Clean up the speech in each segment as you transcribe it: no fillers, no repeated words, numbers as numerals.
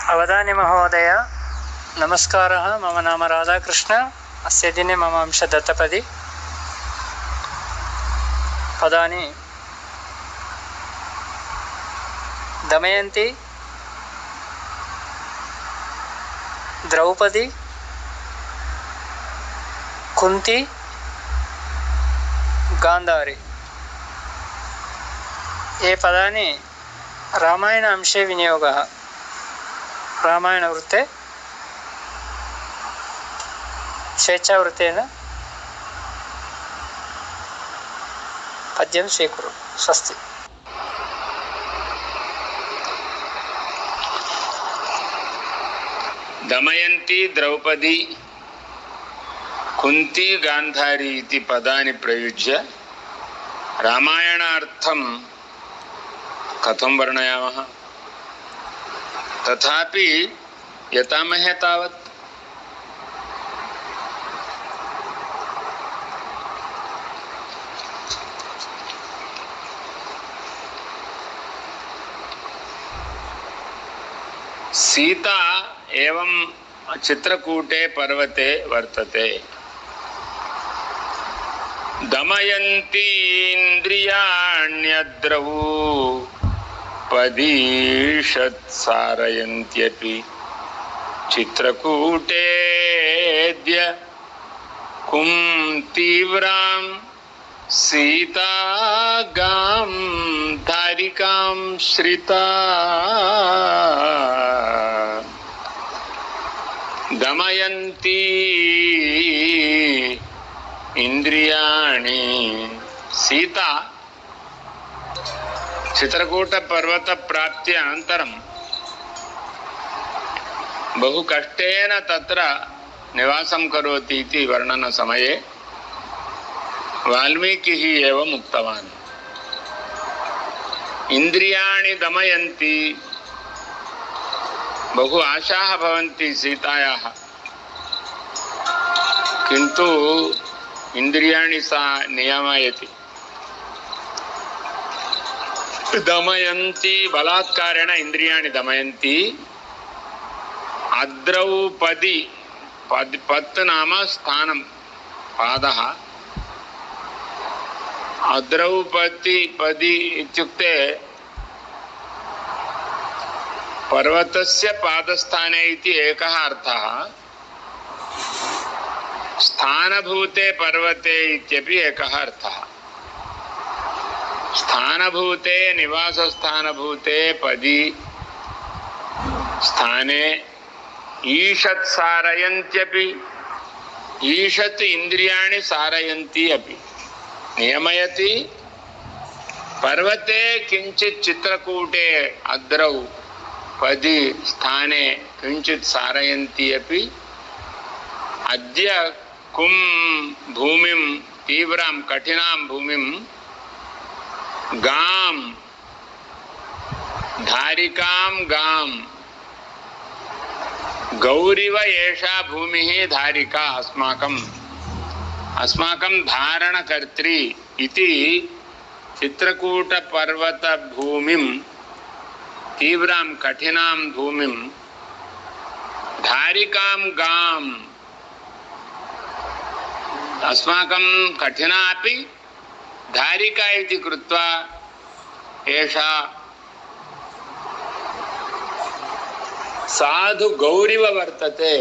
अवधानी महोदय नमस्कारः। मम नाम राधाकृष्ण। अस्य दिने मम अंश दत्तपदी पदानि दमयन्ती, द्रौपदी, कुंती, गांधारी। ये पदानि रामायण अंशे विनियोगः। रामायणवृत्ते स्वेच्छावृत्तेन पद्यं स्वीकुरु। स्वस्ति। दमयन्ती, द्रौपदी, कुंती, गांधारी इति पदानि प्रयुज्य रामायणार्थं कथं वर्णयामः? तथापि यतामहे तावत्। सीता एवं चित्रकूटे पर्वते वर्तते। दमयन्ती इन्द्रियाण्यद्रौ पदीषत्सारयन्त्यपि चित्रकूटेऽद्य कुं तीव्रां सीतागां धारिकां श्रिता। दमयन्ती इंद्रियाणि। सीता चित्रकूट पर्वत प्राप्ति अनन्तरं बहु कष्टेन तत्र निवासं करोति इति वर्णन समये वाल्मीकिः एवम् उक्तवान्। इन्द्रियाणि दमयन्ति। बहु आशाः भवन्ति सीतायाः, किन्तु इन्द्रियाणि सा नियमयति। दमयन्ति, बलात्कारेण इन्द्रियाणि दमयन्ति। अद्रौपदी, पत् नाम स्थानं, पादः। अद्रौपदी पदी इत्युक्ते पर्वतस्य पादस्थाने इति एकः अर्थः। स्थानभूते पर्वते इत्यपि एकः अर्थः। स्थानभूते, निवासस्थानभूते पदी स्थाने ईषत् सारयन्त्यपि। ईषत् इन्द्रियाणि सारयन्ति अपि, नियमयति। पर्वते किंचित चित्रकूटे अद्रौ पदी स्थाने किंचित सारयन्ति अपि। अद्य कुं भूमिं, तीव्रां कठिनां भूमिं, गां धारिकां गां। गौरिव एषा भूमिः धारिका अस्माकं धारणकर्त्री इति। चित्रकूट पर्वत भूमिं, तीव्रां कठिनां भूमिं, धारिकां गां। अस्माकं कठिना अपि धारिका इति कृत्वा एषा साधु गौरिव वर्तते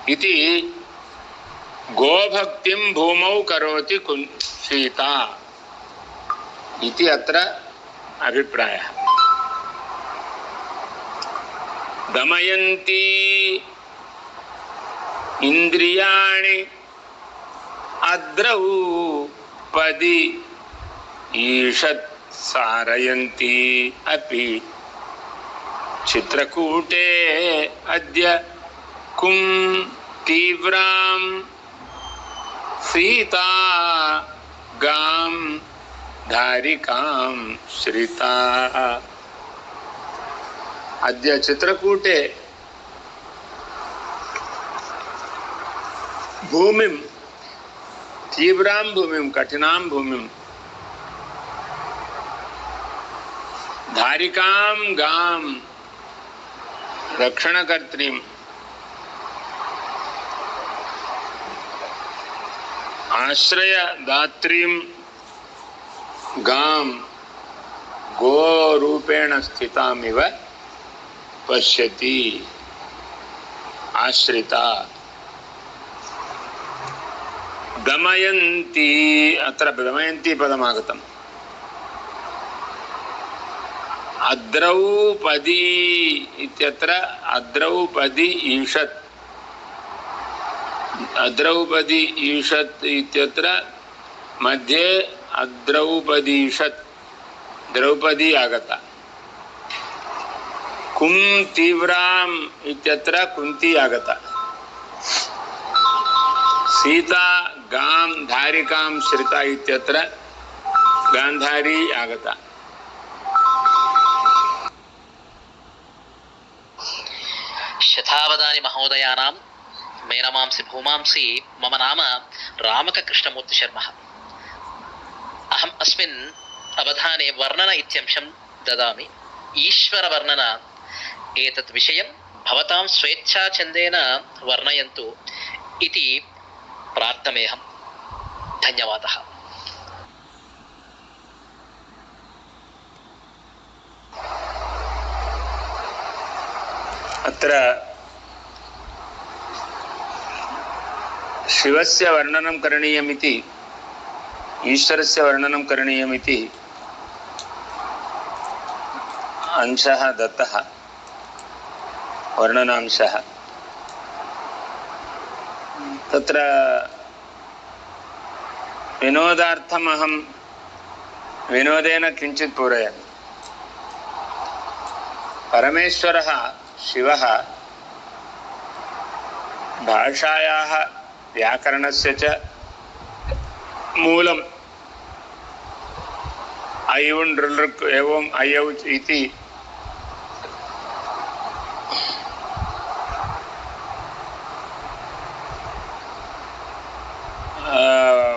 इति। गोभक्तिं भूमौ करोति सीता इति अत्र अभिप्रायः। दमयन्ती इन्द्रियाणि अद्रौ पदी ईषत् सारयन्ती अपि चित्रकूटे अद्य कुं तीव्रां सीता गां धारिकां श्रिता। अद्य चित्रकूटे भूमिं, तीव्रां भूमिं, कठिनां भूमिं, धारिकां गां रक्षणकर्त्रीं आश्रयदात्रीं गां गोरूपेण स्थितामिव पश्यति। आश्रिता दमयन्ती, अत्र दमयन्ती पदमागतम्। अद्रौपदी इत्यत्र अद्रौपदी ईषत्, अद्रौपदी ईषत् इत्यत्र मध्ये अद्रौपदीषत् द्रौपदी आगता। कुं तीव्राम् इत्यत्र कुन्ती आगता। सीता गां धारिकां श्रिता इत्यत्र गान्धारी आगता। शतावधानि महोदयानां मेनमांसि भूमांसि मम नाम रामककृष्णमूर्तिशर्मः। अहम् अस्मिन् अवधाने वर्णन इत्यंशं ददामि। ईश्वरवर्णन एतत् विषयं भवतां स्वेच्छाछन्देन वर्णयन्तु इति प्रार्थमेऽहम्। धन्यवादः। अत्र शिवस्य वर्णनं करणीयमिति, ईश्वरस्य वर्णनं करणीयमिति अंशः दत्तः, वर्णनांशः। तत्र विनोदार्थम् अहं विनोदेन किञ्चित् पूरयामि। परमेश्वरः शिवः भाषायाः व्याकरणस्य च मूलम् ऐउन् ऋलृक् एवम् ऐऔच् इति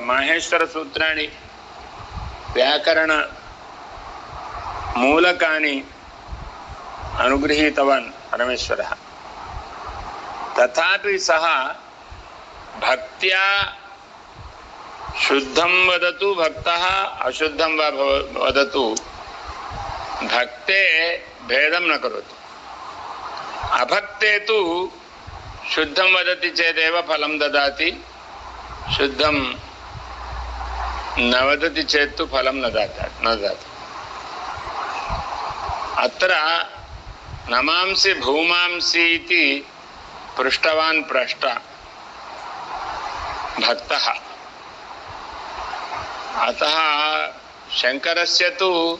माहेश्वरसूत्राणि व्याकरण मूलकानि अनुगृहीतवान् परमेश्वरः। तथापि सः भक्त्या शुद्धं वदतु भक्तः अशुद्धं वा वदतु भक्ते भेदं न करोति। अभक्ते तु शुद्धं वदति चेदेव फलं ददाति, शुद्धं न वदति चेत् तु फलं न ददाति। अत्र नमांसि भूमांसि इति पृष्टवान् प्रष्टा भक्तः। अतः शङ्करस्य तु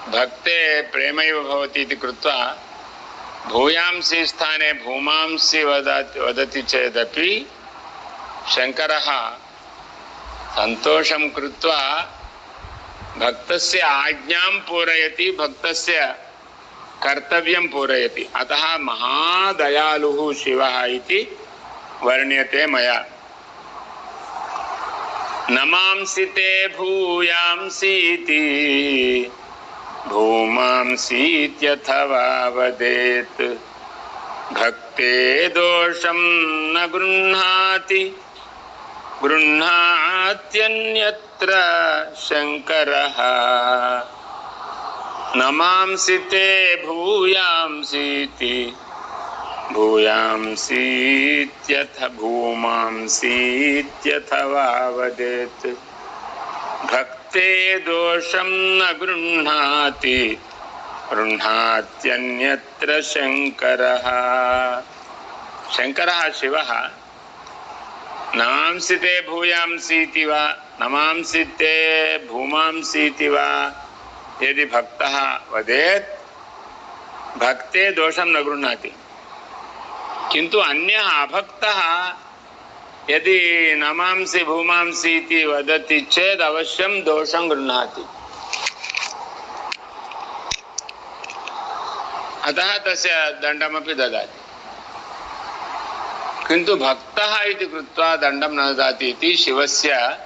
भक्ते प्रेमैव भवति इति कृत्वा भूयांसि स्थाने भूमांसि वदति चेदपि शङ्करः सन्तोषं कृत्वा भक्तस्य आज्ञां पूरयति, भक्तस्य कर्तव्यं पूरयति। अतः महादयालुः शिवः इति वर्ण्यते मया। नमांसि ते भूयांसीति भूमांसीत्यथवा वदेत्, भक्ते दोषं न गृह्णाति गृह्णात्यन्यत्र शङ्करः। नमांसि ते भूयांसीति भूयांसीत्यथ भूमांसीत्यथवा वदेत्, भक्ते दोषं न गृह्णाति गृह्णात्यन्यत्र शङ्करः। शङ्करः शिवः नमांसि ते भूयांसीति वा नमांसि ते भूमांसीति वा यदि भक्तः वदेत् भक्ते दोषं न गृह्णाति। किन्तु अन्यः अभक्तः यदि नमांसि भूमांसि इति वदति चेत् अवश्यं दोषं गृह्णाति। अतः तस्य दण्डमपि ददाति। किन्तु भक्तः इति कृत्वा दण्डं न ददाति इति शिवस्य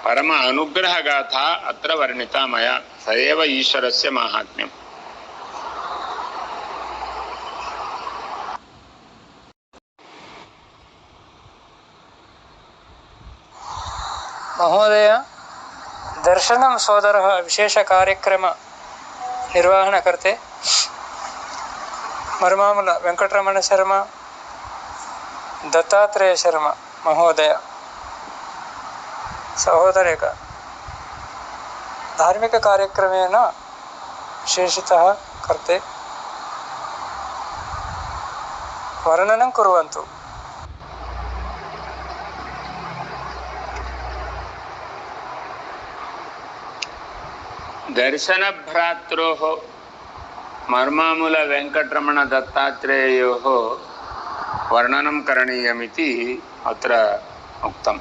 परम अनुग्रहगाथा अत्र वर्णिता मया। स एव ईश्वरस्य माहात्म्यम्। महोदय दर्शनं सोदरः विशेषकार्यक्रम निर्वहणकर्ते मरुमामुल वेंकटरमण शर्मा दत्तात्रेय शर्मा महोदय सहोदरेक धार्मिक कार्यक्रमेण विशेषतः कर्ते वर्णनं कुर्वन्तु। दर्शन भ्रात्रोः मर्मामूल वेंकटरमण दत्तात्रेयोः वर्णनं करणीयमिति अत्र उक्तम्।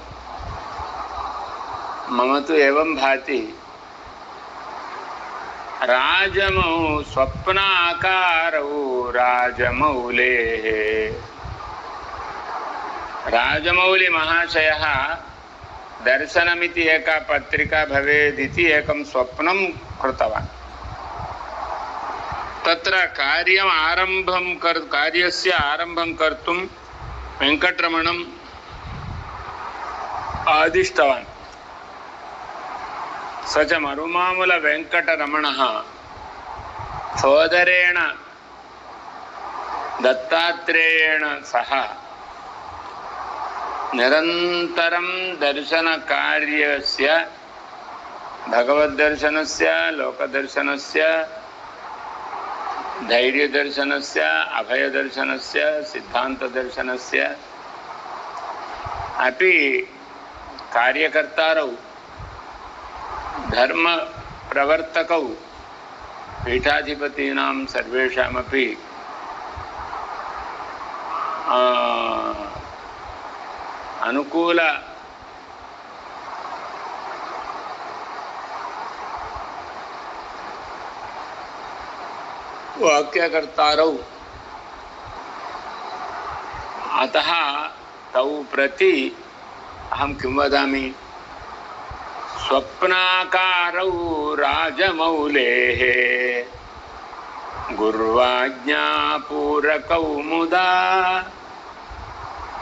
मम तु एवं भाति राजमौ स्वप्नाकारौ राजमौलेः राजमौली महाशयः दर्शनमिति एका पत्रिका भवेदिति एकं स्वप्नं कृतवान्। तत्र कार्यस्य आरम्भं कर्तुं वेंकटरमणम् आदिष्टवान्। स च मरुमामुल वेंकटरमणः सोदरेण दत्तात्रेयेण सह निरन्तरं दर्शनकार्यस्य भगवद्दर्शनस्य लोकदर्शनस्य धैर्यदर्शनस्य अभयदर्शनस्य सिद्धान्तदर्शनस्य अपि कार्यकर्तारौ धर्म प्रवर्तकौ पीठाधिपतीनां सर्वेषामपि अनुकूल वाक्यकर्तारौ अतः तौ प्रति अहं किं वदामि स्वप्नाकारौ राजमौलेः गुर्वाज्ञापूरकौ मुदा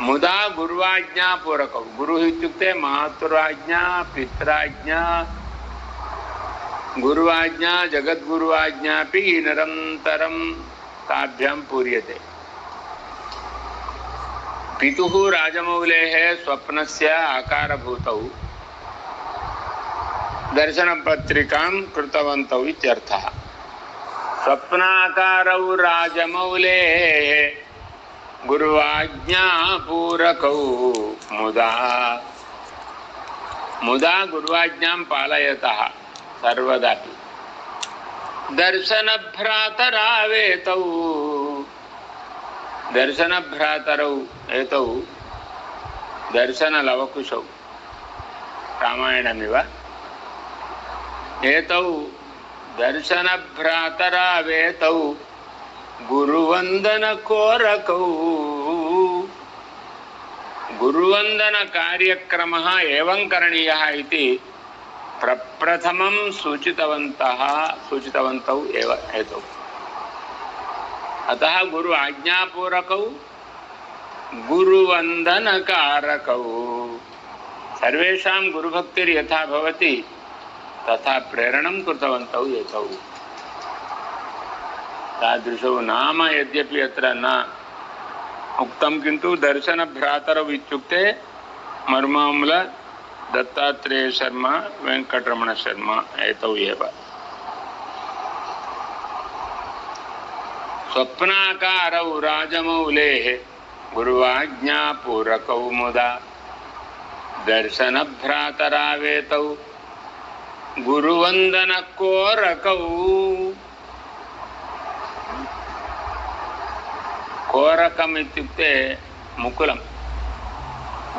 मुदा गुर्वाज्ञापूरकौ गुरुः इत्युक्ते मातुराज्ञा पित्राज्ञा गुरुवाज्ञा जगद्गुरुवाज्ञापि निरन्तरं ताभ्यां पूर्यते। पितुः राजमौलेः स्वप्नस्य आकारभूतौ दर्शनपत्रिकां कृतवन्तौ इत्यर्थः। स्वप्नाकारौ राजमौलेः गुरुवाज्ञापूरकौ मुदा मुदा गुरुवाज्ञां पालयतः सर्वदापि दर्शनभ्रातरावेतौ दर्शनभ्रातरौ एतौ दर्शनलवकुशौ रामायणमिव एतौ दर्शनभ्रातरावेतौ गुरुवन्दनकोरकौ गुरुवन्दनकार्यक्रमः एवं करणीयः इति प्रप्रथमं सूचितवन्तौ एव एतौ। अतः गुरु आज्ञापूरकौ गुरुवन्दनकारकौ सर्वेषां गुरुभक्तिर्यथा भवति तथा प्रेरणं कृतवन्तौ एतौ। तादृशौ नाम यद्यपि अत्र न उक्तं किन्तु दर्शनभ्रातरौ इत्युक्ते मर्मामुल दत्तात्रेय शर्मा वेंकटरमण शर्मा एतौ एव। स्वप्नाकारौ राजमौलेः गुरुवाज्ञापूरकौ मुदा दर्शनभ्रातरावेतौ गुरुवन्दनकोरकौ कोरकम् इत्युक्ते मुकुलं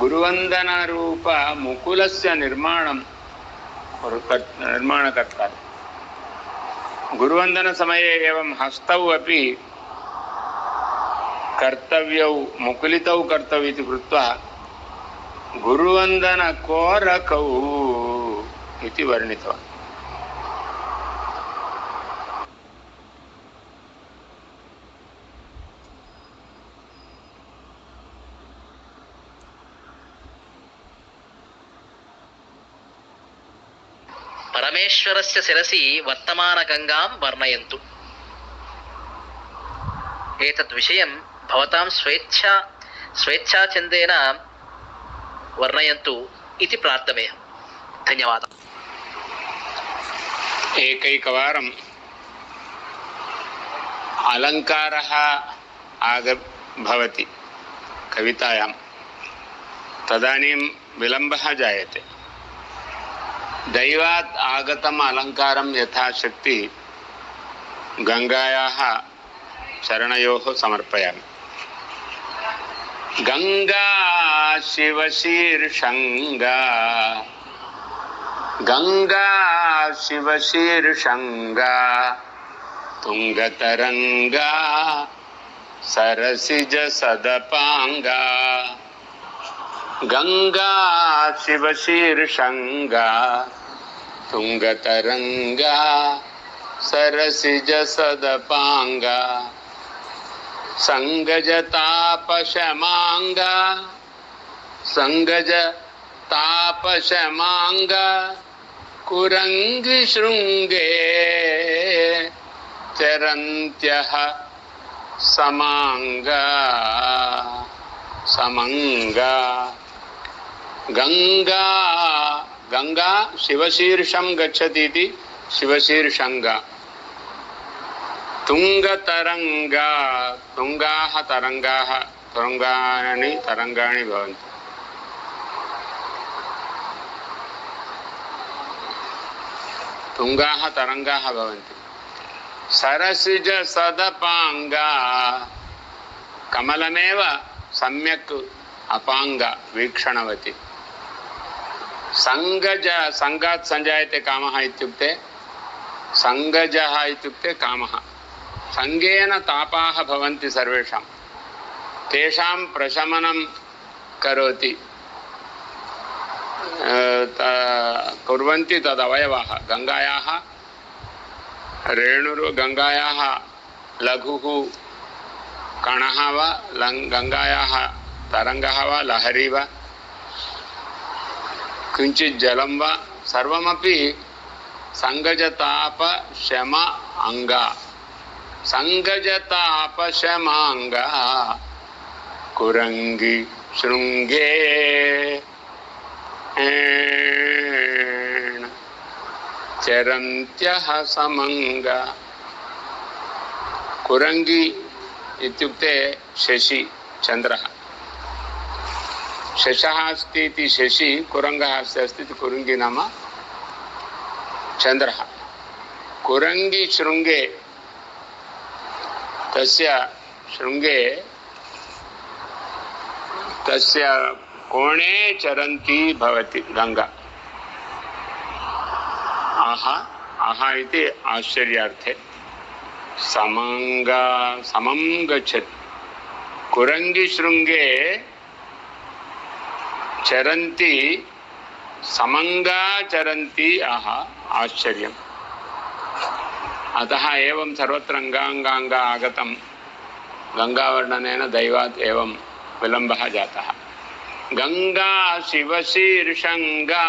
गुरुवन्दनरूप मुकुलस्य निर्माणकर्ता। गुरुवन्दनसमये एवं हस्तौ अपि कर्तव्यौ मुकुलितौ कर्तव्य इति कृत्वा गुरुवन्दनकोरकौ इति वर्णितवान्। परमेश्वरस्य शिरसि वर्तमानगङ्गां वर्णयन्तु। एतत् विषयं भवतां स्वेच्छाचन्देन वर्णयन्तु इति प्रार्थमेयम्। धन्यवादः। एकैकवारम् अलङ्कारः भवति कवितायां, तदानीं विलम्बः जायते। दैवात् आगतम् अलङ्कारं यथाशक्ति गङ्गायाः चरणयोः समर्पयामि। गंगा शिवशीर्षंगा, गंगा शिवशीर्षंगा, तुंगतरंगा सरसिज सदपांगा। गंगा शिवशीर्षंगा, तुंगतरंगा सरसिज सदपांगा। संगज तापशमांगा, संगज तापशमांगा, कुरंगी शृंगे चरन्त्यः समांगा समंगा। गंगा गंगा शिवशीर्षं गच्छतीति शिवशीर्षंगा। तुंगतरंगा, तुंगाः तरंगाः, तरंगाणि भवन्ति। तुंगाः तरंगाः भवन्ति। सरसिज सदपांगा, कमलमेव सम्यक् अपांगा वीक्षणवती। संगज, संगात् संजायते कामः इत्युक्ते संगजः इत्युक्ते कामः। संगेन तापाः भवन्ति सर्वेषां, तेषां प्रशमनं करोति कुर्वन्ति तदवयवाः। गङ्गायाः रेणुः, गङ्गायाः लघुः कणः वा, गङ्गायाः तरङ्गः वा, लहरी वा, किञ्चित् जलं वा, सर्वमपि संगजताप शम अंगा। संगजताप शमांगा, कुरंगी शृंगे चरन्त्यः समंगा। कुरंगी इत्युक्ते शशि, चंद्रः। शशः अस्ति इति शशि, कुरंगः अस्ति इति कुरंगी नाम चंद्रः। कुरंगी शृंगे, तस्य शृंगे, तस्य कोणे चरन्ती भवति गंगा। आहा आहा इति आश्चर्यार्थे। समंगा, समं गच्छति। कुरंगी शृंगे चरन्ती, समंगा चरन्ती, आहा आश्चर्यम्। अतः एवं सर्वत्र अंगांगांगा आगतं। गंगावर्णनेन दैवात् एवं विलम्बः जातः। गंगा शिवशीर्षंगा,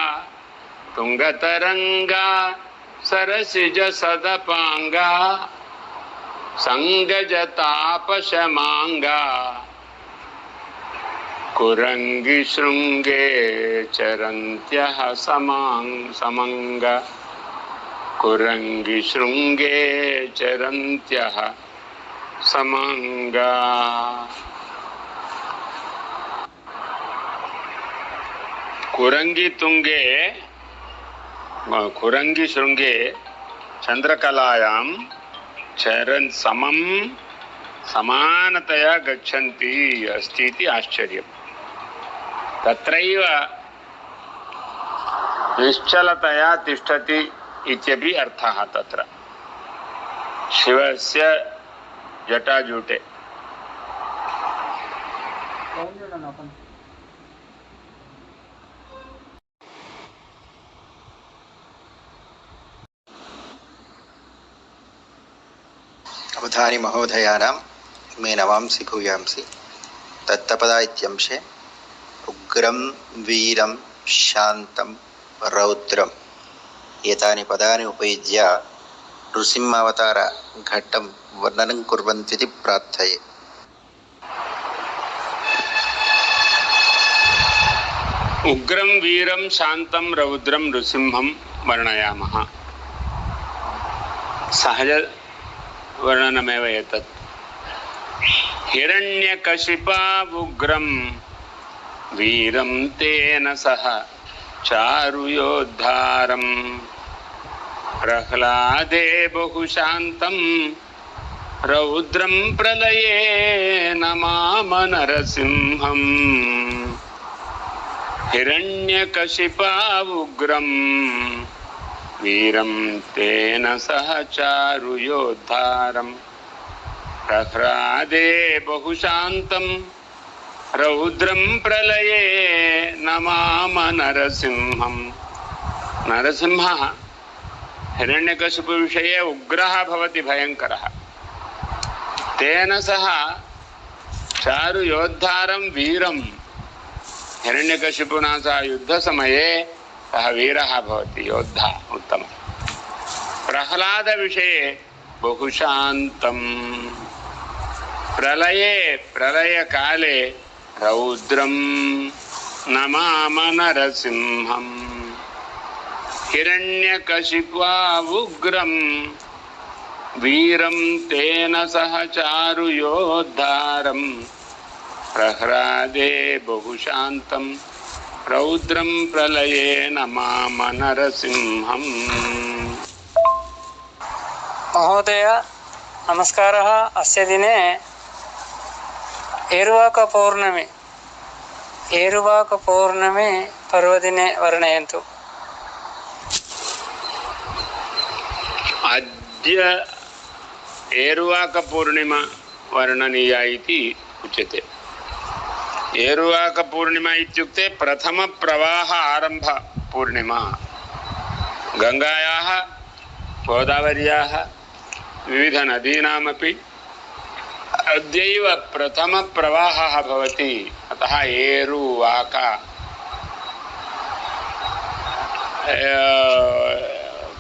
तुंगतरंगा सरसिज सदपांगा। संगजतापशमांगा, कुरंगी शृंगे चरन्त्यः समंगा। कुरंगी शृंगे चरन्त्यः समंगा। कुरंगी तुंगे, कुरंगी शृंगे चंद्रकलायां चरन् समं समानतया गच्छन्ति अस्ति इति आश्चर्यम्। तत्रैव निश्चलतया तिष्ठति इत्यपि अर्थः तत्र शिवस्य जटाजूटे। अवधानि महोदयानां मे नवांसि भूयांसि। दत्तपदा इत्यंशे उग्रं वीरं शान्तं रौद्रं एतानि पदानि उपयुज्य नृसिंहावतार घट्टं वर्णनं कुर्वन्तीति प्रार्थये। उग्रं वीरं शांतं रौद्रं नृसिंहं वर्णयामः। सहज वर्णनमेव एतत्। हिरण्यकशिपावुग्रं वीरं तेन सह चारुयोद्धारं प्रह्लादे बहुशान्तं रौद्रं प्रलये नमाम नरसिंहम्। हिरण्यकशिपावुग्रं वीरं तेन सह चारुयोद्धारं प्रह्लादे बहुशान्तं रौद्रं प्रलये नमाम नरसिंहम्। नरसिंहः हिरण्यकशिपु विषये उग्रः भवति, भयङ्करः। तेन सह चारुयोद्धारं वीरं, हिरण्यकशिपुना सह युद्धसमये सः वीरः भवति, योद्धा उत्तमः। प्रह्लाद विषये बहुशान्तं, प्रलये प्रलयकाले रौद्रं नमाम नरसिंहम्। हिरण्यकशिपावुग्रं वीरं तेन सह चारुयोद्धारं प्रह्लादे बहुशान्तं रौद्रं प्रलये नमाम नरसिंहम्। महोदय नमस्कारः। अस्य दिने एरुवाकपौर्णमी पर्वदिने वर्णयन्तु। अद्य एरुवाकपूर्णिमा वर्णनीया इति उच्यते। एरुवाकपूर्णिमा इत्युक्ते प्रथमप्रवाह आरम्भ पूर्णिमा। गङ्गायाः, गोदावर्याः, विविधनदीनामपि अद्यैव प्रथमप्रवाहः भवति। अतः एरुवाक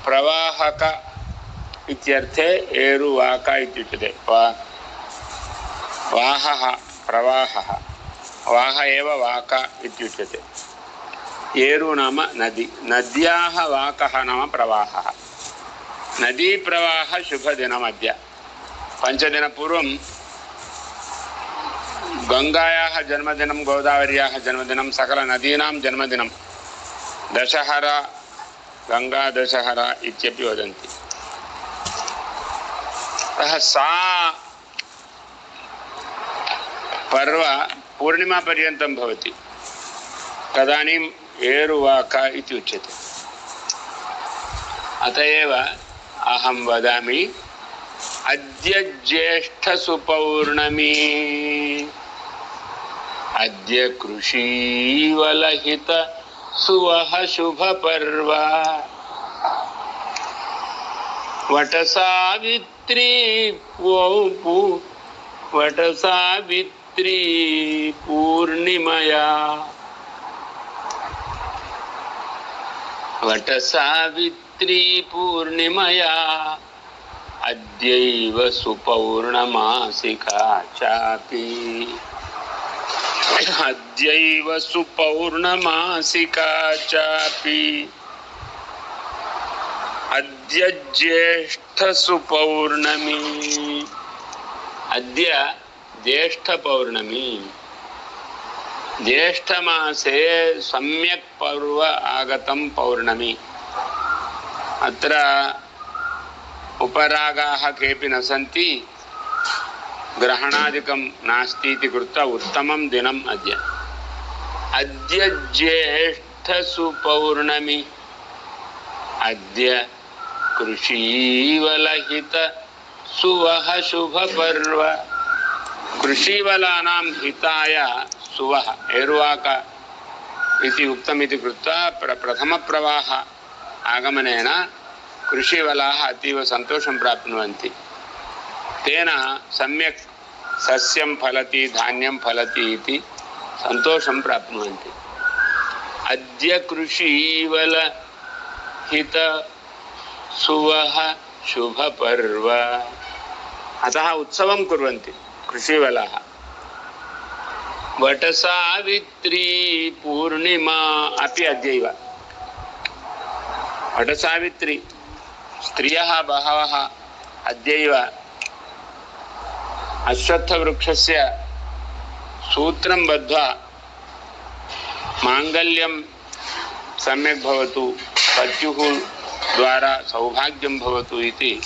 प्रवाहक इत्यर्थे एरुवाक इत्युच्यते। वाहः प्रवाहः, वाह एव वाक इत्युच्यते। एरु नाम नदी, नद्याः वाकः नाम प्रवाहः। नदी प्रवाह शुभदिनमद्य। पञ्चदिनपूर्वं गङ्गायाः जन्मदिनं, गोदावर्याः जन्मदिनं, सकलनदीनां जन्मदिनं दशहरा, गंगा दशहरा इत्यपि वदन्ति। अतः सा पर्व पूर्णिमा पर्यन्तं भवति। तदानीम् एरुवाक इति उच्यते। अत एव अहं वदामि, अद्य ज्येष्ठसुपौर्णमी, अद्य कृषीवलहित सुवह शुभपर्व, वटसावित्री पूर्णिमया, वटसावित्री पूर्णिमया अद्यैव सुपौर्णमासिका चापि, अद्यैव सुपौर्णमासिका चापि, अद्य ज्येष्ठसुपौर्णमी, अद्य ज्येष्ठपौर्णमी। ज्येष्ठमासे सम्यक् पर्व आगतं पौर्णमी। अत्र उपरागाः केऽपि न सन्ति, ग्रहणादिकं नास्ति इति कृत्वा उत्तमं दिनम् अद्य। अद्य ज्येष्ठसुपौर्णमी, अद्य कृषीवलहित सुवह शुभपर्व। कृषीवलानां हिताय सुवह, एरुवाक इति उक्तमिति कृत्वा प्रथमप्रवाह आगमनेन कृषिवलाः अतीव सन्तोषं प्राप्नुवन्ति। तेन सम्यक् सस्यं फलति, धान्यं फलति इति सन्तोषं प्राप्नुवन्ति। अद्य कृषीवल हित सुवह शुभ पर्व। अतः उत्सवं कुर्वन्ति कृषिवलाः। वटसावित्री पूर्णिमा अपि अद्यैव। वटसावित्री स्त्रियः बहवः अद्यैव अश्वत्थवृक्षस्य सूत्रं बद्ध्वा माङ्गल्यं सम्यक् भवतु, पत्युः द्वारा सौभाग्यं भवतु इति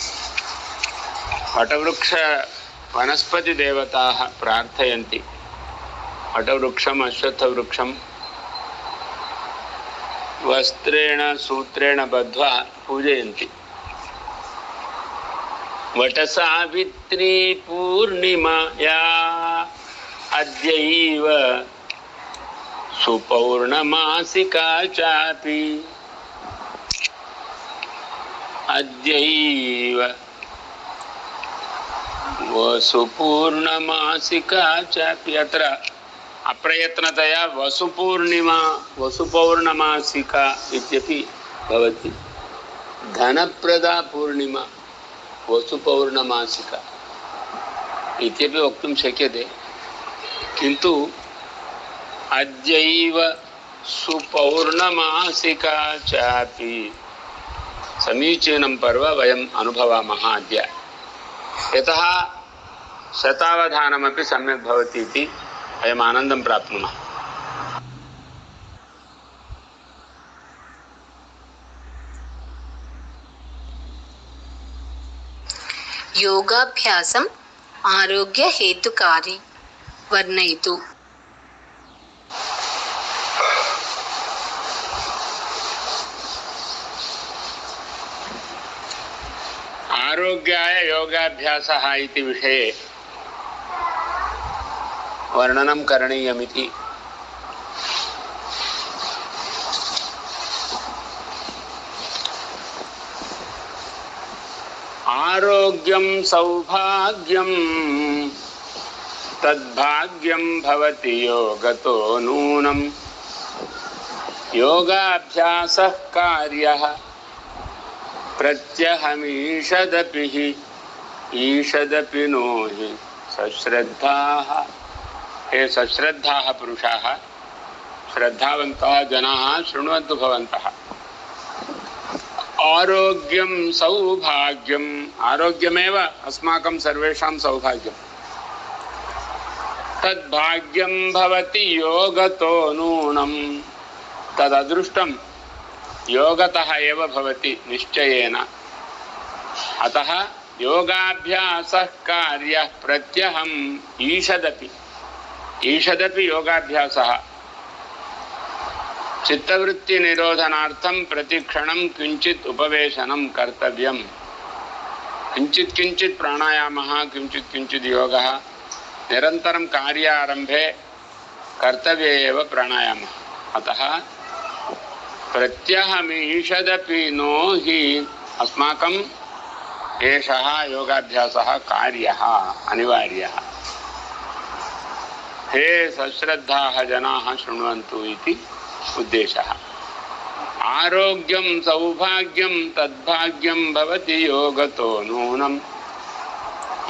वटवृक्ष वनस्पतिदेवताः प्रार्थयन्ति। वटवृक्षम् अश्वत्थवृक्षं वस्त्रेण सूत्रेण बद्ध्वा पूजयन्ति। वटसावित्री पूर्णिमाया अद्यैव सुपौर्णमासिका चापि। अद्यैव वसुपूर्णमासिका चापि। अत्र अप्रयत्नतया वसुपूर्णिमा वसुपौर्णमासिका इत्यपि भवति। धनप्रदा पूर्णिमा वसुपौर्णमासिका इत्यपि वक्तुं शक्यते, किन्तु अद्यैव सुपौर्णमासिका चापि समीचीनं पर्व वयम् अनुभवामः अद्य। यतः शतावधानमपि सम्यक् भवति इति वयम् आनन्दं प्राप्नुमः। योगाभ्यासम् आरोग्यहेतुकारी वर्णयतु। आरोग्याय योगाभ्यासः इति विषये वर्णनं करणीयमिति आरोग्यं सौभाग्यं तद्भाग्यं भवति योगतो नूनं। योगाभ्यासः कार्यः प्रत्यहमीषदपि हि ईषदपि नो हि सश्रद्धाः। हे सश्रद्धाः पुरुषाः, श्रद्धावन्तः जनाः शृण्वन्तु भवन्तः। आरोग्यं सौभाग्यम्, आरोग्यमेव अस्माकं सर्वेषां सौभाग्यं। तद्भाग्यं भवति योगतो नूनं, तददृष्टं योगतः एव भवति निश्चयेन। अतः योगाभ्यासः कार्यः प्रत्यहम् ईषदपि, ईषदपि योगाभ्यासः। चित्तवृत्ति निरोधनार्थं प्रतिक्षणं किंचित् उपवेशनं कर्तव्यं। किंचित् किंचित् प्राणायामः, किंचित् किंचित् योगः, निरन्तरं कार्यारम्भे कर्तव्ये एव प्राणायामः। अतः प्रत्यहमीषदपि नो हि अस्माकं एषः योगाभ्यासः कार्यः अनिवार्यः। हे सश्रद्धाः जनाः शृण्वन्तु इति उद्देशः। आरोग्यं सौभाग्यं तद्भाग्यं भवति योगतो नूनं।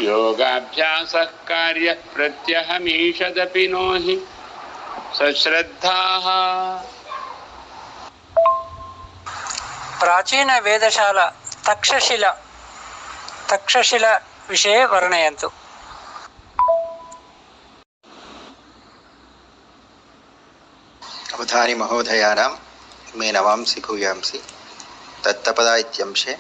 योगाभ्यासः कार्यः प्रत्यहमीषदपि नो हि सश्रद्धाः। प्राचीन वेदशाला तक्षशिला विषये वर्णयन्तु। अवधानि महोदयानां मे नवांसि भूयांसि। तत्तपदा इत्यंशे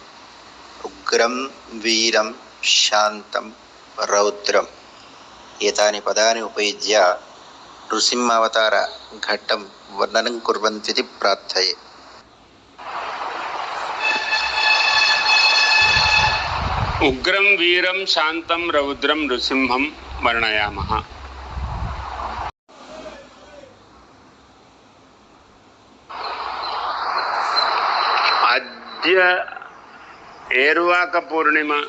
उग्रं वीरं शान्तं रौद्रम् एतानि पदानि उपयुज्य नृसिंहावतारघट्टं वर्णनं कुर्वन्तीति प्रार्थये। उग्रं वीरं शान्तं रौद्रं नृसिंहं वर्णयामः। अद्य एरुवाकपूर्णिमा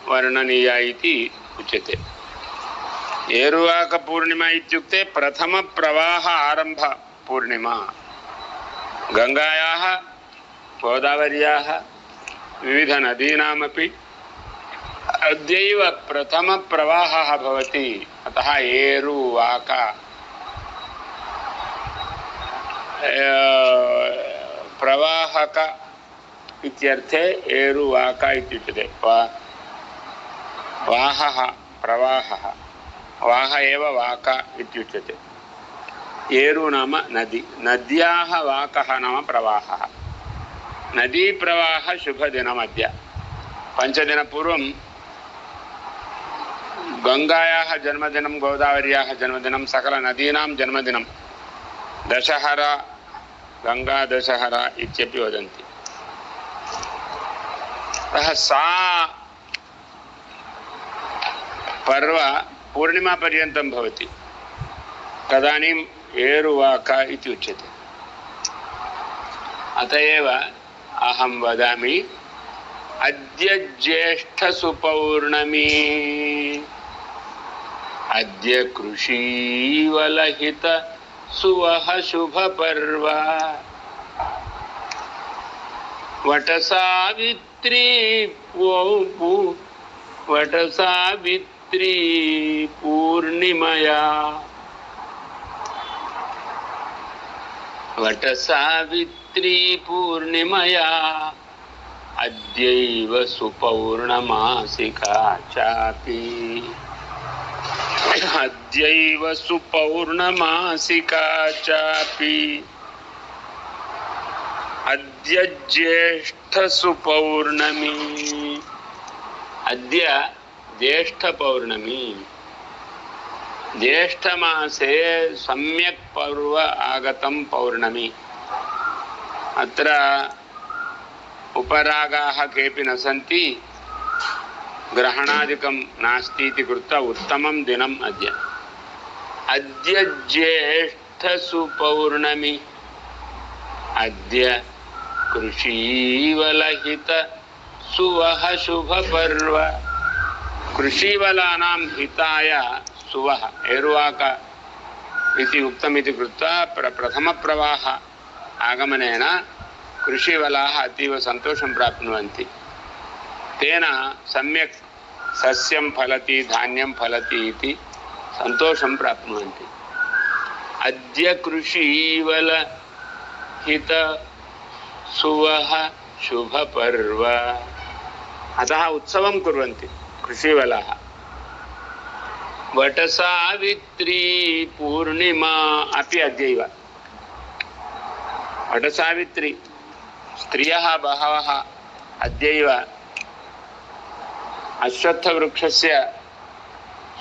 वर्णनीया इति उच्यते। एरुवाकपूर्णिमा इत्युक्ते प्रथमप्रवाह आरम्भ पूर्णिमा। गङ्गायाः गोदावर्याः विविधनदीनामपि अद्यैव प्रथमप्रवाहः भवति। अतः एरुवाका प्रवाहक इत्यर्थे एरुवाका इत्युच्यते। वाहः प्रवाहः, वाह एव वाका इत्युच्यते। एरु नाम नदी, नद्याः वाकः नाम प्रवाहः। नदीप्रवाह शुभदिनमद्य। पञ्चदिनपूर्वं गङ्गायाः जन्मदिनं, गोदावर्याः जन्मदिनं, सकलनदीनां जन्मदिनं दशहरा, गंगा दशहरा इत्यपि वदन्ति। अतः सा पर्व पूर्णिमापर्यन्तं भवति, तदानीम् एरुवाका इति उच्यते। अत एव अहं वदामि अद्य ज्येष्ठसुपौर्णमी, अद्य कृषीवलहित सुवह शुभपर्व, वटसावित्री पूर्णिमया, वटसावित्री पूर्णिमया, अद्यैव सुपौर्णमासिका चापि, अद्यैव सुपौर्णमासिका चापि, अद्य ज्येष्ठसुपौर्णमी, अद्य ज्येष्ठपौर्णमी। ज्येष्ठमासे सम्यक् पर्व आगतं पौर्णमी। अत्र उपरागाः केऽपि न सन्ति, ग्रहणादिकं नास्ति इति कृत्वा उत्तमं दिनम् अद्य। अद्य ज्येष्ठसुपौर्णमी, अद्य कृषीवलहित सुवह शुभपर्व। कृषीवलानां हिताय सुवह एरुवाका इति उक्तमिति कृत्वा प्रथमप्रवाह आगमनेन कृषीवलाः अतीव सन्तोषं प्राप्नुवन्ति। तेन सम्यक् सस्यं फलति, धान्यं फलति इति सन्तोषं प्राप्नुवन्ति। अद्य कृषीवलहित सुवह शुभपर्व। अतः उत्सवं कुर्वन्ति कृषीवलाः। वटसावित्री पूर्णिमा अपि अद्यैव। वटसावित्री स्त्रियः बहवः अद्यैव अश्वत्थवृक्षस्य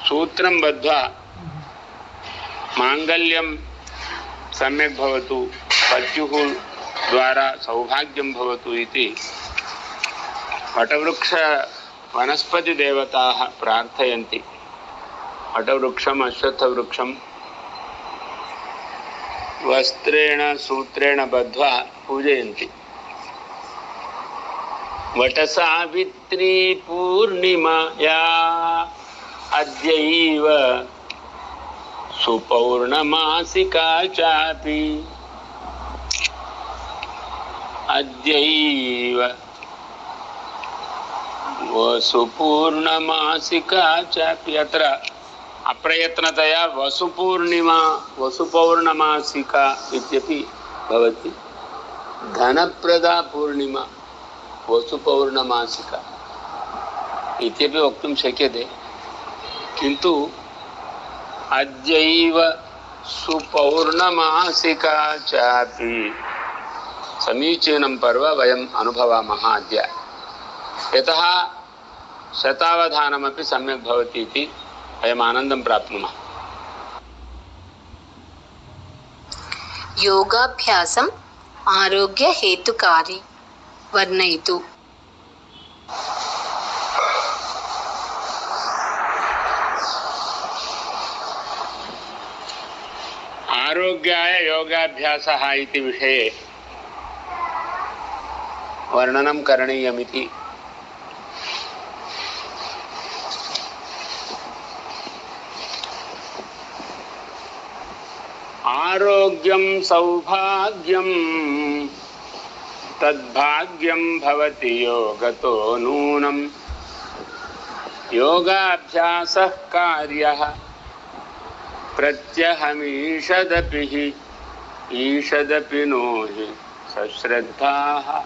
सूत्रं बद्ध्वा माङ्गल्यं सम्यक् भवतु, पत्युः द्वारा सौभाग्यं भवतु इति वटवृक्ष वनस्पतिदेवताः प्रार्थयन्ति। वटवृक्षम्, अश्वत्थवृक्षं वस्त्रेण सूत्रेण बद्ध्वा पूजयन्ति। वटसावित्री पूर्णिमाया, अद्यैव सुपौर्णमासिका चापि, अद्यैव वसुपूर्णमासिका चापि। अत्र अप्रयत्नतया वसुपूर्णिमा, वसुपौर्णमासिका इत्यपि भवति। धनप्रदा पूर्णिमा, वसुपौर्णमासिका इत्यपि वक्तुं शक्यते, किन्तु अद्यैव सुपौर्णमासिका चापि समीचीनं पर्व वयम् अनुभवामः अद्य। यतः शतावधानमपि सम्यक् भवति इति वयम् आनन्दं प्राप्नुमः। योगाभ्यासम् आरोग्यहेतुकारी वर्णयतु। आरोग्याय योगाभ्यासः इति विषये वर्णनं करणीयमिति आरोग्यं सौभाग्यं तद्भाग्यं भवति योगतो नूनं योगाभ्यासः कार्यः प्रत्यहमीषदपि हि ईषदपि नो हि सश्रद्धाः।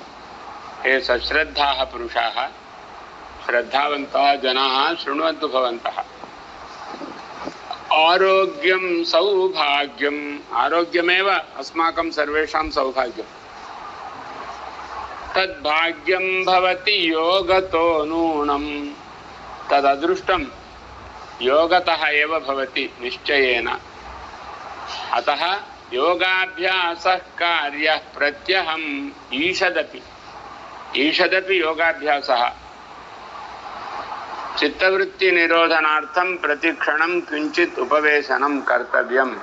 हे सश्रद्धाः पुरुषाः, श्रद्धावन्तः जनाः शृण्वन्तु भवन्तः। आरोग्यं सौभाग्यम्, आरोग्यमेव अस्माकं सर्वेषां सौभाग्यम्। तद्भाग्यं भवति योगतो नूनं, तददृष्टं योगतः एव भवति निश्चयेन। अतः योगाभ्यासः कार्यः प्रत्यहम् ईषदपि, ईषदपि योगाभ्यासः। चित्तवृत्ति निरोधनार्थं प्रतिक्षणं किंचित् उपवेशनं कर्तव्यं।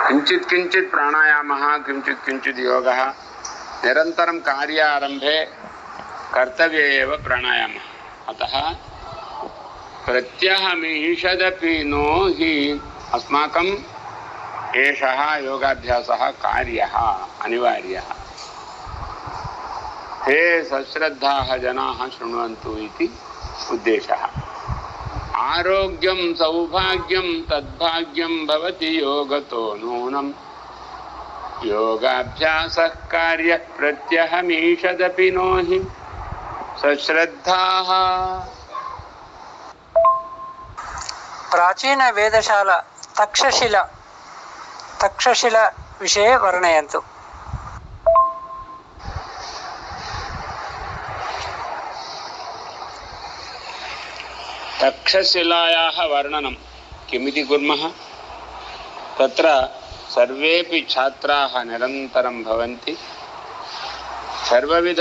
किंचित् किंचित् प्राणायामः, किंचित् किंचित् योगः, निरन्तरं कार्यारम्भे कर्तव्य एव प्राणायामः। अतः प्रत्यहमीषदपि नो हि अस्माकं एषः योगाभ्यासः कार्यः अनिवार्यः। हे सश्रद्धाः जनाः शृण्वन्तु इति उद्देशः। आरोग्यं सौभाग्यं तद्भाग्यं भवति योगतो नूनं योगाभ्यासः कार्यः प्रत्यहमीषदपि नो हि सश्रद्धाः। प्राचीन वेदशाला तक्षशिला विषये वर्णयन्तु। तक्षशिलायाः वर्णनं किमिति कुर्मः? तत्र सर्वेपि छात्राः निरन्तरं भवन्ति। सर्वविध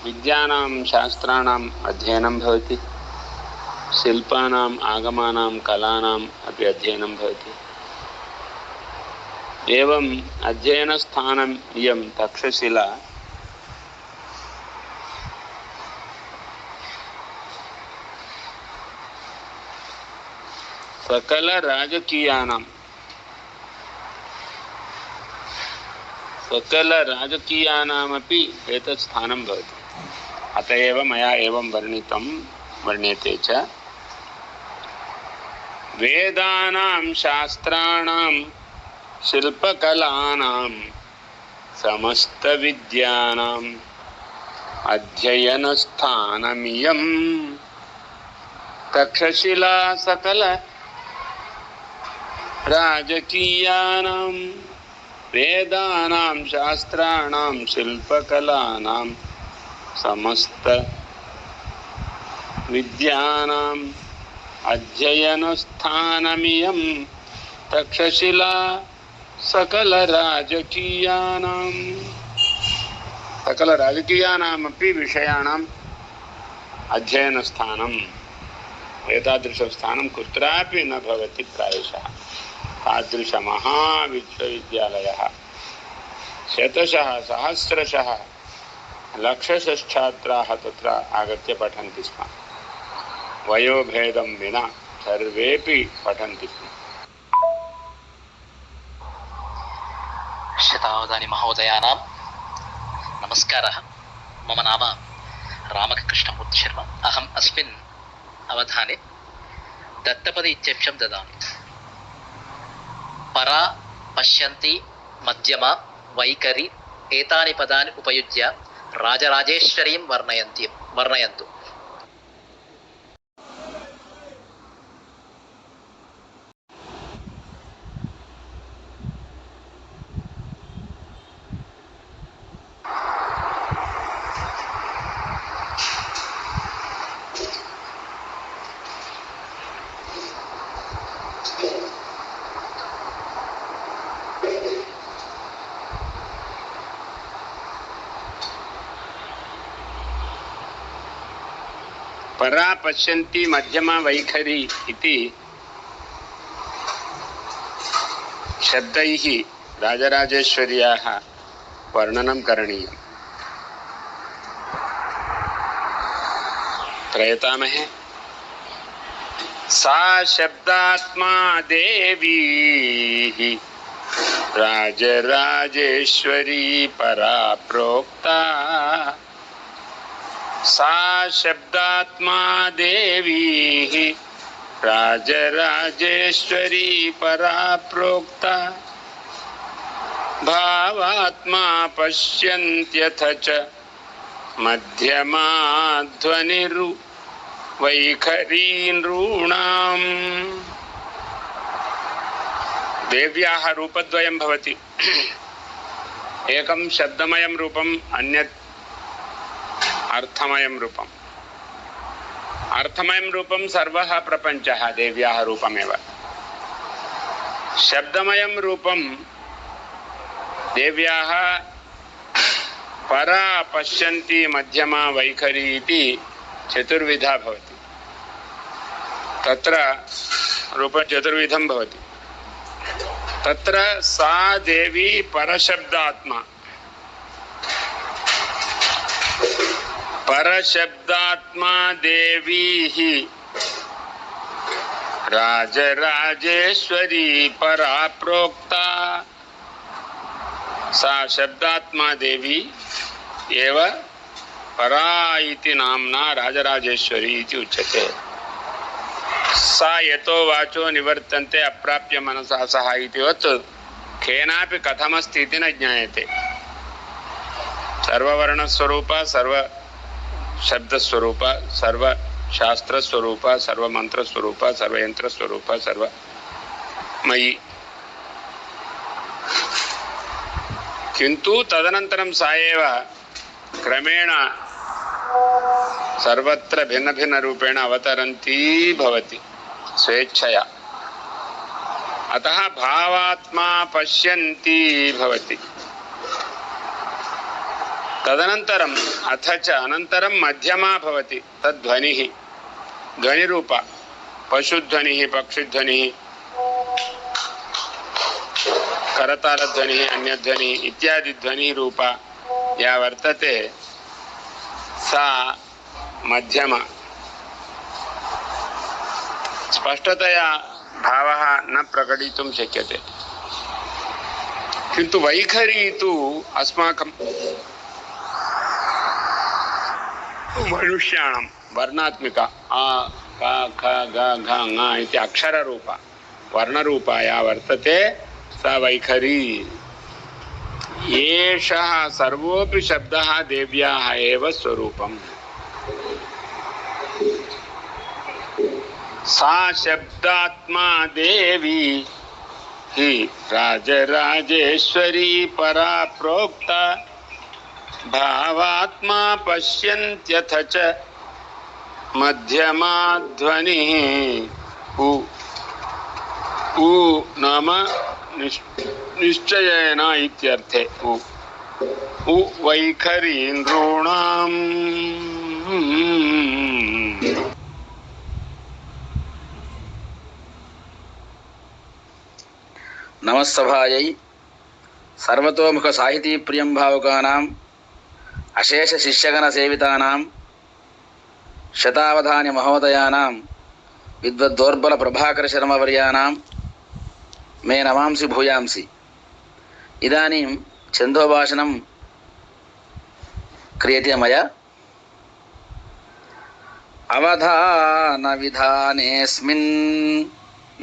विद्यानां शास्त्राणाम् अध्ययनं भवति। शिल्पानाम् आगमानां कलानाम् अपि अध्ययनं भवति। एवम् अध्ययनस्थानम् इयं तक्षशिला सकलराजकीयानामपि एतत् स्थानं भवति। अत एव मया एवं वर्ण्यते च। वेदानां शास्त्राणां शिल्पकलानां समस्तविद्यानाम् अध्ययनस्थानमियं तक्षशिला। सकल राजकीयानां वेदानां शास्त्राणां शिल्पकलानां समस्त विद्यानाम् अध्ययनस्थानमियं तक्षशिला। सकलराजकीयानामपि विषयाणाम् अध्ययनस्थानम्। एतादृशस्थानं कुत्रापि न भवति प्रायशः। तादृशमहाविश्वविद्यालयः शतशः सहस्रशः लक्षशश्छात्राः तत्र आगत्य पठन्ति स्म। वयोभेदं विना सर्वेपि पठन्ति स्म। शतावधानि महोदयानां नमस्कारः। मम नाम रामकृष्णमूर्ति शर्मा। अहम् अस्मिन् अवधाने दत्तपदी इत्यंशं ददामि। परा, पश्यन्ति, मध्यमा, वैखरी एतानि पदानि उपयुज्य राजराजेश्वरीं वर्णयन्तु। परा, पश्यन्ति, मध्यमा, वैखरी इति शब्दैः राजराजेश्वर्याः वर्णनं करणीयम्। प्रयतामहे। सा शब्दात्मा देवी राजराजेश्वरी परा प्रोक्ता सा शब्दात्मा देवी राजराजेश्वरी परा प्रोक्ता भावात्मा पश्यन्त्यथ च मध्यमा ध्वनिरु वैखरी नृणाम्। देव्याः रूपद्वयं भवति। एकं शब्दमयं रूपम्, अन्यत् अर्थमयं रूपम्। अर्थमयं रूपं सर्वः प्रपञ्चः देव्याः रूपमेव। शब्दमयं रूपं देव्याः परा पश्यन्ति मध्यमा वैखरी इति चतुर्विधा भवति। तत्र रूपं चतुर्विधं भवति। तत्र सा देवी परशब्दात्मा। परशब्दात्मा देवी ही राजराजेश्वरी परा प्रोक्ता। सा शब्दात्मा देवी एव परा इति नाम्ना राजराजेश्वरी इति उच्यते। सा यतो वाचो निवर्तन्ते अप्राप्य मनसा सह इतिवत् केनापि कथमस्ति इति न ज्ञायते। सर्ववर्णस्वरूप, सर्वशब्दस्वरूप, सर्वशास्त्रस्वरूप, सर्वमन्त्रस्वरूप, सर्वयन्त्रस्वरूप, सर्वमयी। किन्तु तदनन्तरं सा एव क्रमेण सर्वत्र भिन्न भिन्न रूपेण अवतरन्ती भवति स्वेच्छया। अतः भावात्मा पश्यन्ती भवति। तदनन्तरम् अथ च अनन्तरं मध्यमा भवति। तद्ध्वनिः ध्वनिरूपा। पशुध्वनिः, पक्षिध्वनिः, करतालध्वनिः, अन्यध्वनिः इत्यादि ध्वनिरूपा या वर्तते सा मध्यमा। स्पष्टतया भावः न प्रकटितुं शक्यते। किन्तु वैखरी तु अस्माकं मनुष्याणां वर्णात्मिका आ का ख ग घ ङ इति अक्षररूपा वर्णरूपा या वर्तते सा वैखरी। एषः सर्वोऽपि शब्दः देव्याः एव स्वरूपम्। सा शब्दात्मा देवी ही राजराजेश्वरी परा प्रोक्ता भावात्मा पश्यन्त्यथ च मध्यमा ध्वनिः उ। उ नाम निश्चयेन इत्यर्थे। उ वैखरी नृणाम्। नमस्सभायै सर्वतोमुख साहिती प्रियं भावुकानाम् अशेष शिष्यगण सेवितानां शतावधानि महोदयानां विद्वद्दौर्बल प्रभाकर शर्मवर्याणां मे नमांसि भूयांसि। इदानीं छन्दोभाषणं क्रियते मया। अवधानविधानेऽस्मिन्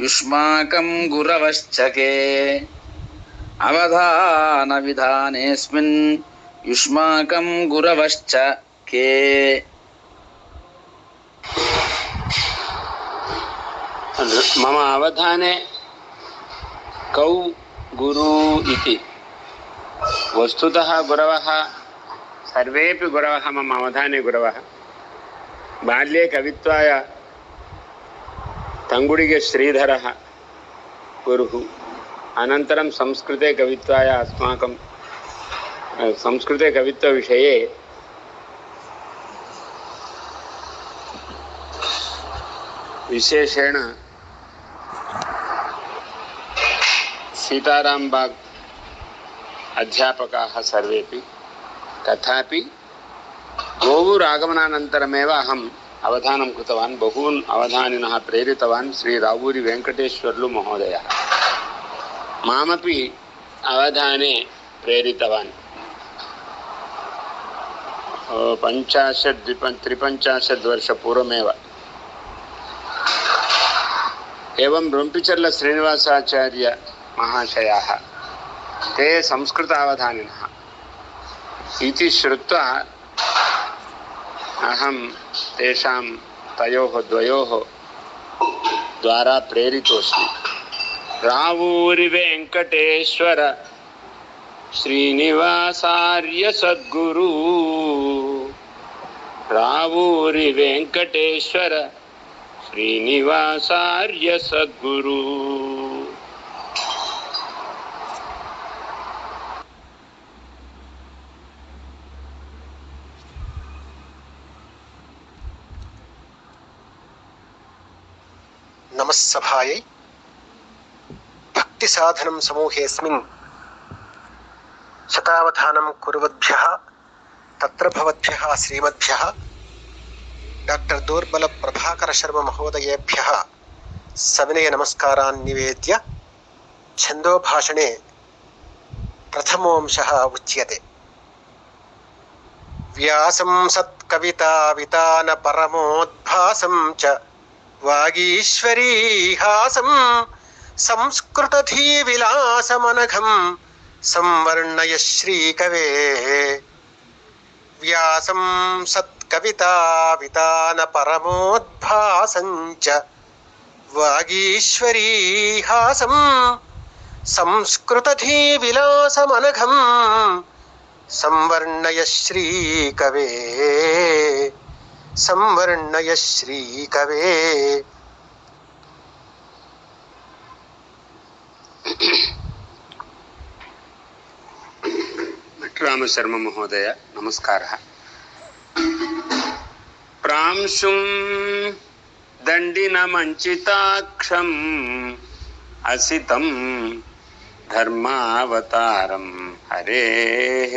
युष्माकं गुरवश्चके। अवधानविधानेऽस्मिन् युष्माकं गुरवश्चके। मम अवधाने कौ गुरु इति। वस्तुतः गुरवः सर्वेपि गुरवः मम अवधाने गुरवः। बाल्ये कवित्वाय तंगुडिगे श्रीधरः गुरुः। अनन्तरं संस्कृते कवित्वाय अस्माकं संस्कृते कवित्वविषये विशेषेण सीताराम बाग अध्यापकाः सर्वेपि। तथापि गोवूरागमनानन्तरमेव अहम् अवधानं कृतवान्। बहून् अवधानिनः प्रेरितवान् श्री रावूरी वेङ्कटेश्वर्लु महोदयः। मामपि अवधाने प्रेरितवान् 53 वर्षपूर्वमेव। एवं रोम्पिचर्ल श्रीनिवासाचार्य महाशयाः ते संस्कृत अवधानिनः इति श्रुत्वा अहं तेषां तयोः द्वयोः द्वारा प्रेरितोऽस्मि। रावूरि वेङ्कटेश्वर श्रीनिवासार्य सद्गुरु, रावूरि वेङ्कटेश्वर श्रीनिवासार्य सद्गुरु। नमस्सभायै भक्ति साधनं समूहेऽस्मिन् शतावधानं कुर्वद्भ्यः तत्र भवद्भ्यः श्रीमद्भ्यः डॉक्टर दूर्बल प्रभाकर शर्मा महोदयेभ्यः सविनय नमस्कारान् निवेद्य छन्दो भाषणे प्रथमोंशः उच्यते। व्यासं सत्कविता वितान परमोद्भासं च वागीश्वरीहासं संस्कृतधीविलासमनघं संवर्णय श्रीकवे। व्यासं सत्कविता वितान परमोद्भासं च वागीश्वरीहासं संस्कृतधीविलासमनघं संवर्णय श्रीकवे, संवर्णय श्रीकवे। रामशर्मा महोदय नमस्कारः। प्रांशुं दण्डिनमञ्चिताक्षम् असितं धर्मावतारं हरेः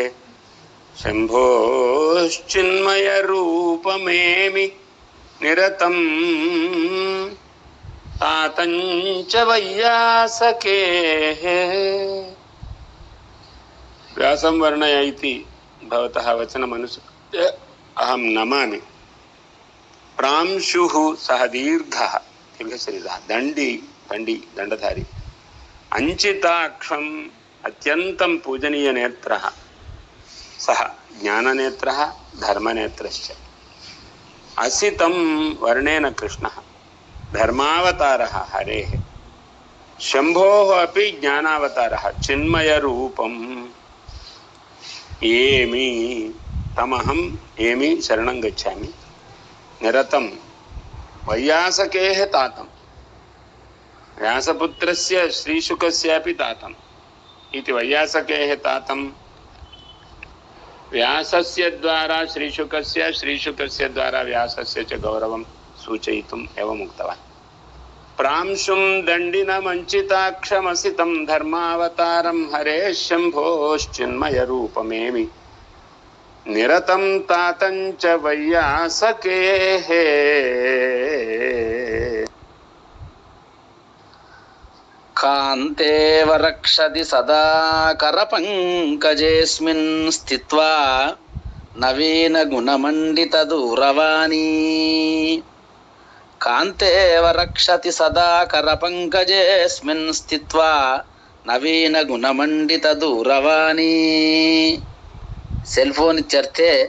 शम्भोश्चिन्मयरूपमेमि निरतं तातं च वैयासकेः। व्यासं वर्णय इति भवतः वचनमनुसृत्य अहं नमामि। प्रांशुः सः दीर्घः दीर्घशरीरः दण्डधारी अंचिताक्षम् अत्यन्तं पूजनीयनेत्रः सः ज्ञाननेत्रः धर्मनेत्रश्च। असितं वर्णेन कृष्णः धर्मावतारः हरेः शम्भोः अपि ज्ञानावतारः चिन्मयरूपम् एमि तमहं एमि शरणं गच्छामि। निरतं वैयासकेः तातं व्यासपुत्रस्य श्रीशुकस्यापि तातम् इति। वैयासकेः तातं व्यासस्य द्वारा श्रीशुकस्य, श्रीशुकस्य द्वारा व्यासस्य च गौरवं सूचयितुम् एवम् उक्तवान्। प्रांशुं दण्डिनमञ्चिताक्षमसितं धर्मावतारं हरेः शम्भोश्चिन्मयरूपमेमि निरतं तातं च वैयासकेः। कान्तेव रक्षति सदा करपङ्कजेऽस्मिन् स्थित्वा नवीनगुणमण्डितदूरवाणी। कान्तेव रक्षति सदा करपङ्कजेऽस्मिन् स्थित्वा नवीनगुणमण्डितदूरवाणी। सेल् फोन् इत्यर्थे